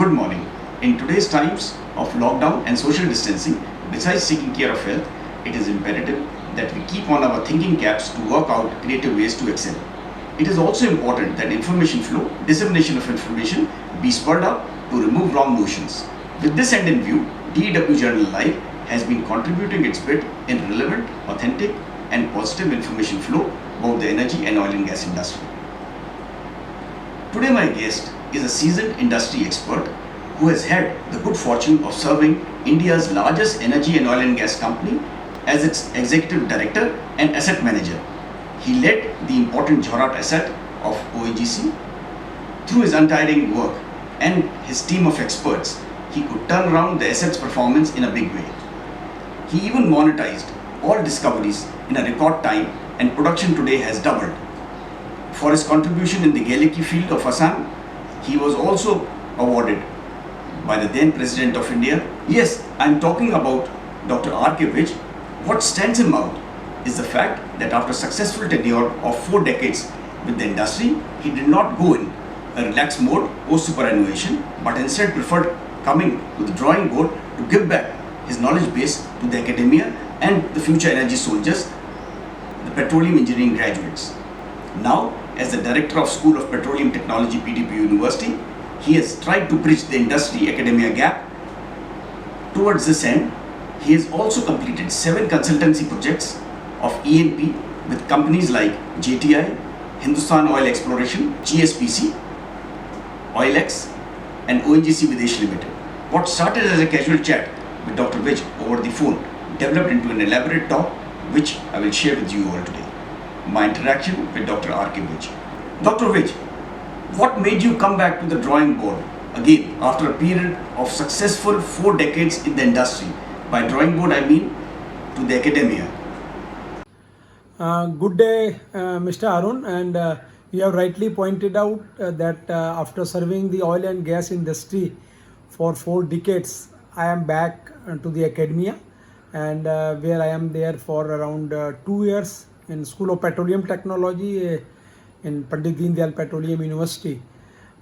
Good morning. In today's times of lockdown and social distancing, besides taking care of health, it is imperative that we keep on our thinking caps to work out creative ways to excel. It is also important that information flow, dissemination of information be spurred up to remove wrong notions. With this end in view, DEW Journal Live has been contributing its bit in relevant, authentic and positive information flow about the energy and oil and gas industry. Today my guest is a seasoned industry expert who has had the good fortune of serving India's largest energy and oil and gas company as its executive director and asset manager. He led the important Jharhat asset of ONGC. Through his untiring work and his team of experts, he could turn around the asset's performance in a big way. He even monetized all discoveries in a record time, and production today has doubled. For his contribution in the Gaileki field of Assam, he was also awarded by the then President of India. Yes, I am talking about Dr. R.K. Vij. What stands him out is the fact that after successful tenure of 4 decades with the industry, he did not go in a relaxed mode post-superannuation, but instead preferred coming to the drawing board to give back his knowledge base to the academia and the future energy soldiers, the petroleum engineering graduates. Now, as the Director of School of Petroleum Technology, PTP University, he has tried to bridge the industry-academia gap. Towards this end, he has also completed 7 consultancy projects of E&P with companies like JTI, Hindustan Oil Exploration, GSPC, OilX, and ONGC Videsh Limited. What started as a casual chat with Dr. Vij over the phone developed into an elaborate talk, which I will share with you all today. My interaction with Dr. R.K. Vij. Dr. Vij, what made you come back to the drawing board again after a period of successful 4 decades in the industry? By drawing board, I mean to the academia. Good day, Mr. Arun, and you have rightly pointed out that after serving the oil and gas industry for 4 decades, I am back to the academia, and where I am there for around 2 years in School of Petroleum Technology in Pandit Deen Dayal Petroleum University.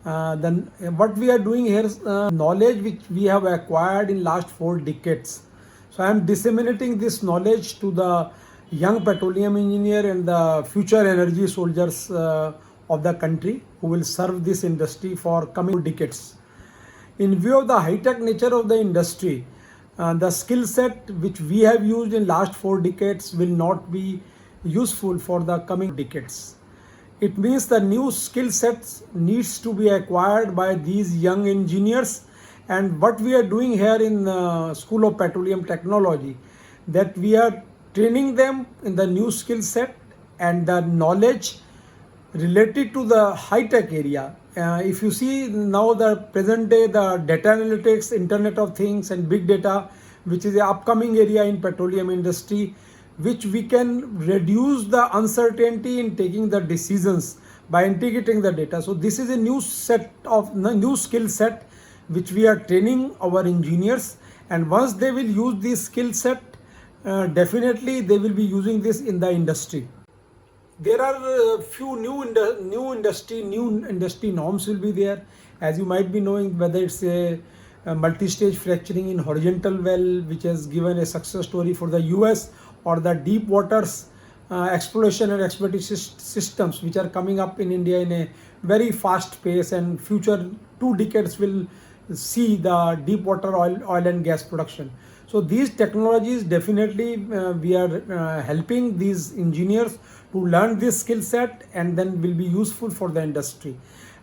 Then what we are doing here is knowledge which we have acquired in last 4 decades. So I am disseminating this knowledge to the young petroleum engineer and the future energy soldiers of the country who will serve this industry for coming decades. In view of the high-tech nature of the industry, the skill set which we have used in last 4 decades will not be useful for the coming decades. It means the new skill sets needs to be acquired by these young engineers, and what we are doing here in School of Petroleum Technology, that we are training them in the new skill set and the knowledge related to the high-tech area. If you see now the present day, the data analytics, Internet of Things and big data, which is the upcoming area in petroleum industry, which we can reduce the uncertainty in taking the decisions by integrating the data. So this is a new skill set which we are training our engineers, and once they will use this skill set, definitely they will be using this in the industry. There are a few new industry norms will be there, as you might be knowing, whether it's a multi-stage fracturing in horizontal well, which has given a success story for the US, or the deep waters exploration and expertise systems which are coming up in India in a very fast pace, and future 2 decades will see the deep water oil and gas production. So these technologies definitely we are helping these engineers to learn this skill set, and then will be useful for the industry.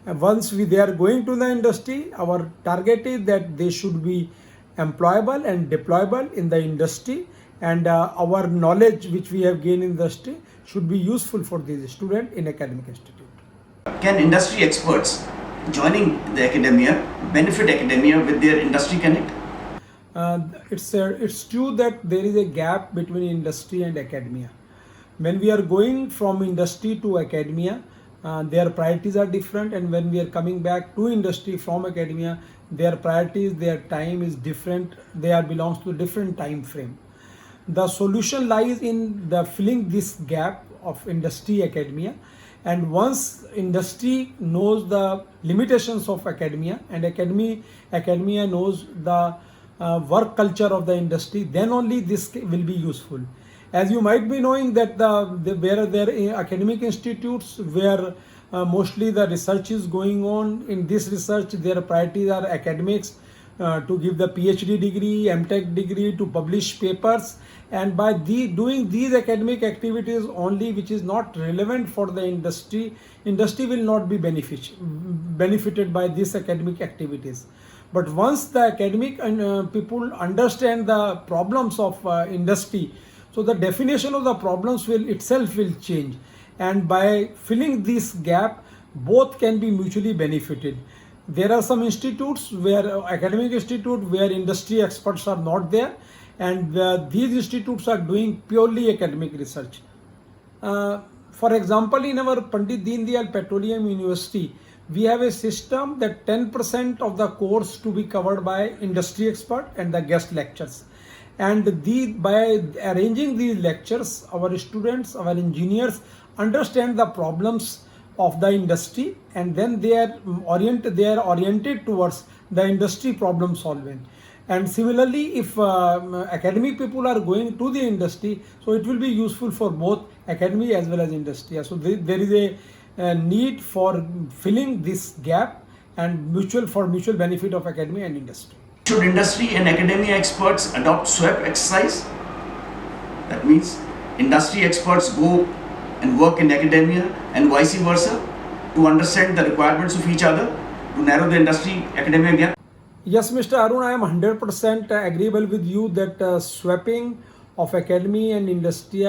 Once they are going to the industry, our target is that they should be employable and deployable in the industry, and our knowledge which we have gained in industry should be useful for these students in academic institute. Can industry experts joining the academia benefit academia with their industry connect? It's true that there is a gap between industry and academia. When we are going from industry to academia, their priorities are different, and when we are coming back to industry from academia, their priorities, their time is different. They belongs to a different time frame. The solution lies in the filling this gap of industry academia, And once industry knows the limitations of academia and academia knows the work culture of the industry, then only this will be useful. As you might be knowing that where there are academic institutes where mostly the research is going on. In this research, their priorities are academics, to give the PhD degree, MTech degree, to publish papers, and by doing these academic activities only, which is not relevant for the industry will not be benefited by these academic activities. But once the academic people understand the problems of industry, so the definition of the problems will change, and by filling this gap, both can be mutually benefited. There are some institutes where academic institute where industry experts are not there, and these institutes are doing purely academic research. For example, in our Pandit Deen Dayal Petroleum University, we have a system that 10% of the course to be covered by industry expert and the guest lectures. And by arranging these lectures, our students, our engineers understand the problems of the industry, and then they are oriented towards the industry problem solving. And similarly, if academic people are going to the industry, so it will be useful for both academy as well as industry. So there is a need for filling this gap and mutual benefit of academy and industry. Should industry and academia experts adopt SWAP exercise? That means industry experts go and work in academia and vice versa to understand the requirements of each other to narrow the industry-academia gap? Yes, Mr. Arun, I am 100% agreeable with you that swapping of academy and industry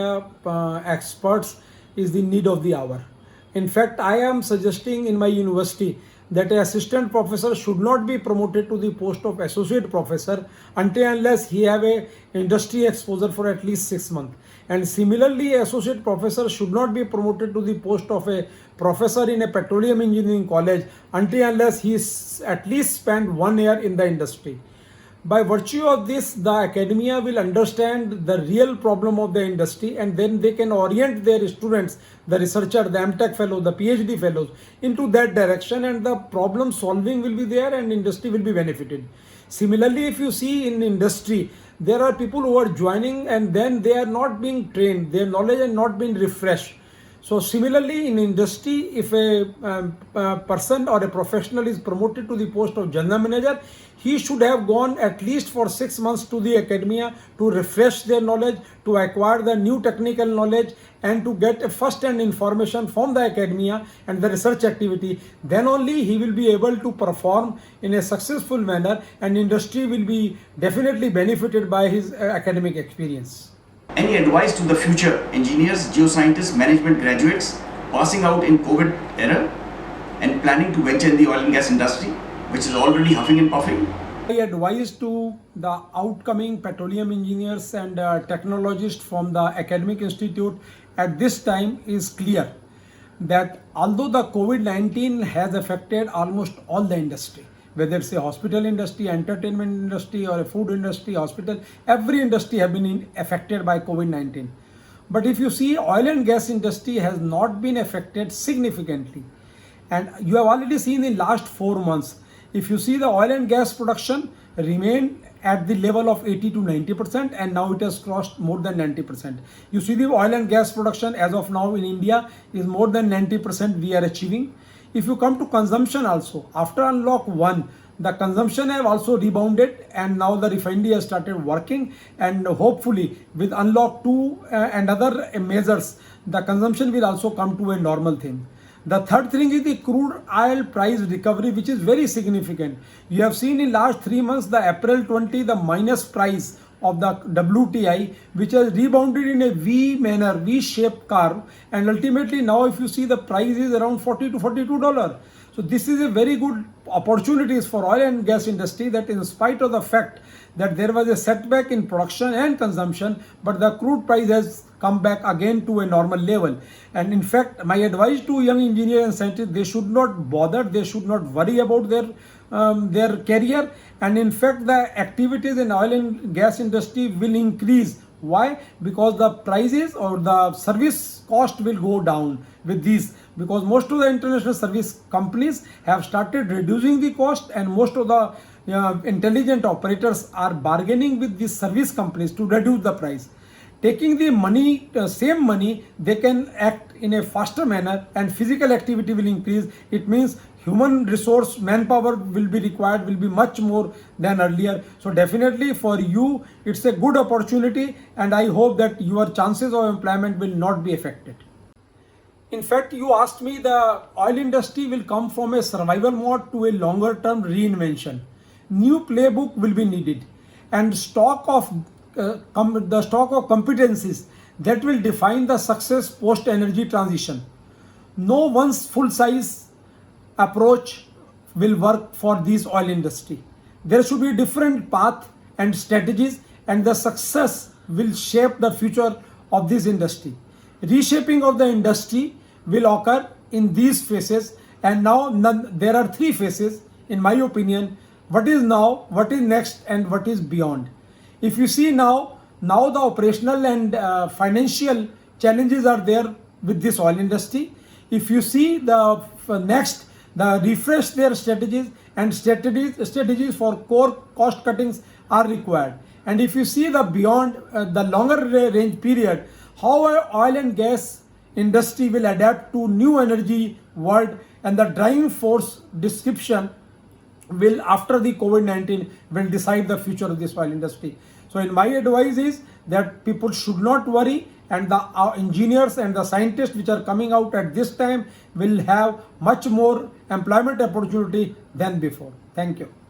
experts is the need of the hour. In fact, I am suggesting in my university that an assistant professor should not be promoted to the post of associate professor until unless he have a industry exposure for at least 6 months. And similarly, associate professor should not be promoted to the post of a professor in a petroleum engineering college until unless he at least spent 1 year in the industry. By virtue of this, the academia will understand the real problem of the industry, and then they can orient their students, the researcher, the MTech fellows, the PhD fellows, into that direction, and the problem solving will be there and industry will be benefited. Similarly, if you see in industry, there are people who are joining and then they are not being trained, their knowledge is not being refreshed. So similarly, in industry, if a person or a professional is promoted to the post of general manager, he should have gone at least for 6 months to the academia to refresh their knowledge, to acquire the new technical knowledge, and to get a first-hand information from the academia and the research activity. Then only he will be able to perform in a successful manner, and industry will be definitely benefited by his academic experience. Any advice to the future engineers, geoscientists, management graduates passing out in COVID era and planning to venture in the oil and gas industry, which is already huffing and puffing? My advice to the outcoming petroleum engineers and technologists from the academic institute at this time is clear, that although the COVID-19 has affected almost all the industry, whether it's a hospital industry, entertainment industry, or a food industry, hospital, every industry have been affected by COVID-19. But if you see, oil and gas industry has not been affected significantly. And you have already seen in last 4 months, if you see the oil and gas production remained at the level of 80 to 90%, and now it has crossed more than 90%. You see the oil and gas production as of now in India is more than 90% we are achieving. If you come to consumption also, after unlock 1, the consumption have also rebounded, and now the refinery has started working, and hopefully with unlock 2 and other measures, the consumption will also come to a normal thing. The third thing is the crude oil price recovery, which is very significant. You have seen in last 3 months, the April 20, the minus price of the WTI, which has rebounded in a V manner, V-shaped curve, and ultimately now if you see the price is around $40 to $42. So this is a very good opportunities for oil and gas industry, that in spite of the fact that there was a setback in production and consumption, but the crude price has come back again to a normal level. And in fact, my advice to young engineers and scientists, they should not bother, they should not worry about their career. And in fact, the activities in oil and gas industry will increase. Why? Because the prices or the service cost will go down with these. because most of the international service companies have started reducing the cost, and most of the intelligent operators are bargaining with these service companies to reduce the price. Taking the money, same money, they can act in a faster manner and physical activity will increase. It means human resource, manpower will be required, will be much more than earlier. So definitely for you, it's a good opportunity, and I hope that your chances of employment will not be affected. In fact, you asked me the oil industry will come from a survival mode to a longer term reinvention. New playbook will be needed, and the stock of competencies that will define the success post energy transition. No one's full size approach will work for this oil industry. There should be different path and strategies, and the success will shape the future of this industry. Reshaping of the industry will occur in these phases, and now there are three phases in my opinion: what is now, what is next, and what is beyond. If you see now the operational and financial challenges are there with this oil industry. If you see the next, the refresh their strategies, and strategies for core cost cuttings are required. And if you see the beyond, the longer range period, how oil and gas industry will adapt to new energy world, and the driving force description will, after the COVID-19, will decide the future of this oil industry. So in my advice is that people should not worry, and the engineers and the scientists which are coming out at this time will have much more employment opportunity than before. Thank you.